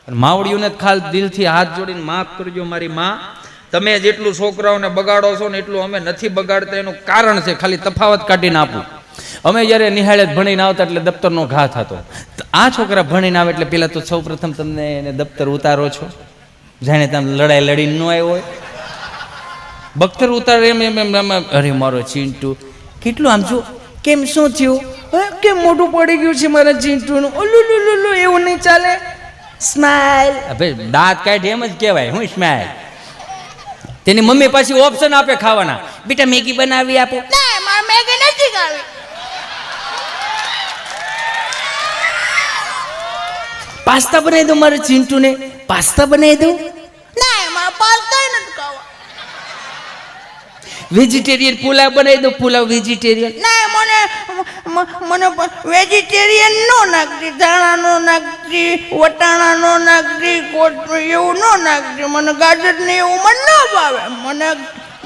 માવડીઓને ખાલી દિલથી હાથ જોડીને માફ કરજો મારી માં, તમે જેટલું છોકરાઓને બગાડો છો ને એટલું અમે નથી બગાડતા. એનું કારણ છે, ખાલી તફાવત કાઢીને આપું. અમે જ્યારે નિહાળે ભણીને આવતા એટલે દફતરનો ઘા થતો. આ છોકરા ભણીને આવે એટલે પેલા તો સૌ પ્રથમ તમને એને દફતર ઉતારો છો, જાણે તમે લડાઈ લડીને ન આવ્યો હોય. બખ્તર ઉતારે એમ એમ એમ. અરે મારો ચીંટુ કેટલું આમ જો, કેમ શું થયું, કેમ મોઢું પડી ગયું છે મારા ચીંટુનું, ઓલુલુલુલુ, એવું નહીં ચાલે. સ્માઈલ, ભાઈ દાંત કાઢી એમ જ કહેવાય. હું સ્માઈલ. તેની મમ્મી પાછી ઓપ્શન આપે ખાવાના, બેટા મેગી બનાવી આપો. ના મારે મેગી નથી ખાવી. પાસ્તા બનાવી દો મારા ચીંટુને, પાસ્તા બનાવી દો. ના મારે પાસ્તા નથી ખાવા. વેજીટેરિયન પુલાવ બનાવી દો, પુલાવ વેજીટેરિયન. ના મને વેજીટેરિયન નો નાખતી, ધાણા નો નાખતી, વટાણા નો નાખતી, કોથમીર એવું નો નાખતી. મને ગાજર ને એવું મને ન ભાવે. મને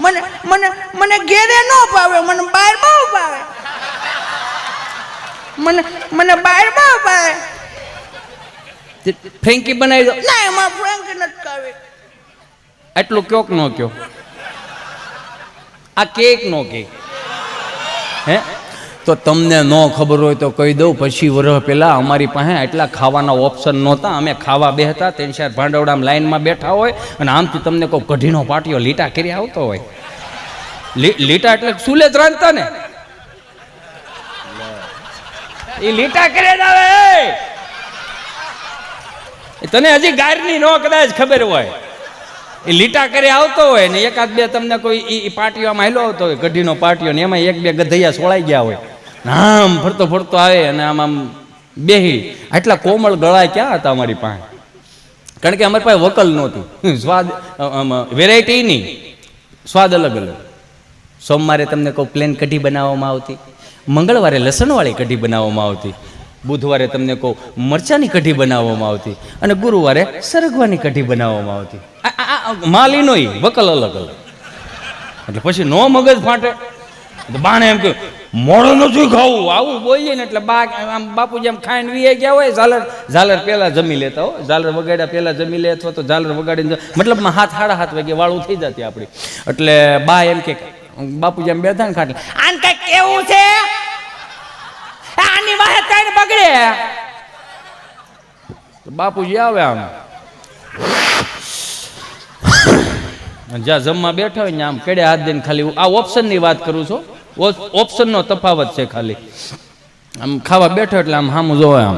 મને મને મને ઘેરે ન ભાવે, મને બહાર બહુ ભાવે. મને બહાર બહુ ભાવે. ફ્રેન્કી બનાવી દો. ના એમાં ફ્રેન્કી નથી ખાવી. એટલું ક્યોક નો કયો, આ કેક નો કેક હે. તો તમને ન ખબર હોય તો કહી દઉં, પછી વર્ષ પહેલા અમારી પાસે એટલા ખાવાના ઓપ્શન નહોતા. અમે ખાવા બેહતા, 3-4 ભાંડવડામાં લાઈનમાં બેઠા હોય અને આમથી તમને કોઈ કઢીનો પાટિયો લીટા કરી આવતો હોય. લીટા એટલે સુલે જ રાંધતા ને, એ લીટા કરે જ આવે. તને હજી ગાયરની નો કદાચ ખબર હોય, એ લીટા કરી આવતો હોય ને એકાદ બે તમને કોઈ એ પાટીઓ આમ હાલ્યો આવતો હોય, કઢીનો પાટીઓ, ને એમાં 1-2 ગધૈયા સોળાઈ ગયા હોય, આમ ફરતો ફરતો આવે અને આમ આમ બેહી. આટલા કોમળ ગળા ક્યાં હતા અમારી પાસે, કારણ કે અમારી પાસે વકલ નહોતી. સ્વાદ વેરાયટી નહીં, સ્વાદ અલગ અલગ. સોમવારે તમને કોઈ પ્લેન કઢી બનાવવામાં આવતી, મંગળવારે લસણવાળી કઢી બનાવવામાં આવતી, બુધવારે તમને કહું મરચાની કઢી બનાવવામાં આવતી, અને ગુરુવારે સરગવાની કઢી બનાવવામાં આવતી. માલીનો વકલ અલગ અલગ. એટલે પછી નો મગજ ફાટે. બાણે એમ કે મોડો નથી ખાવું, આવું બોલીએ ને એટલે આમ બાપુજી આમ ખાઈને વીએ ગયા હોય. ઝાલર પહેલા જમી લેતા હો, ઝાલર વગાડ્યા પહેલા જમી લે, અથવા તો ઝાલર વગાડીને મતલબમાં 7-7:30 વાગે વાળું થઈ જતી આપણી. એટલે બા એમ કે બાપુજી આમ બેઠા ને ખાટલે, આને કઈ કેવું છે, આની વાહે કઈ બગડે. બાપુજી આવે આમ, જ્યાં જમવા બેઠા હોય ને આમ કેડે હાથ દઈને ખાલી આ ઓપ્શનની વાત કરું છું, ઓપ્શનનો તફાવત છે ખાલી. આમ ખાવા બેઠો એટલે આમ સામું જોવે આમ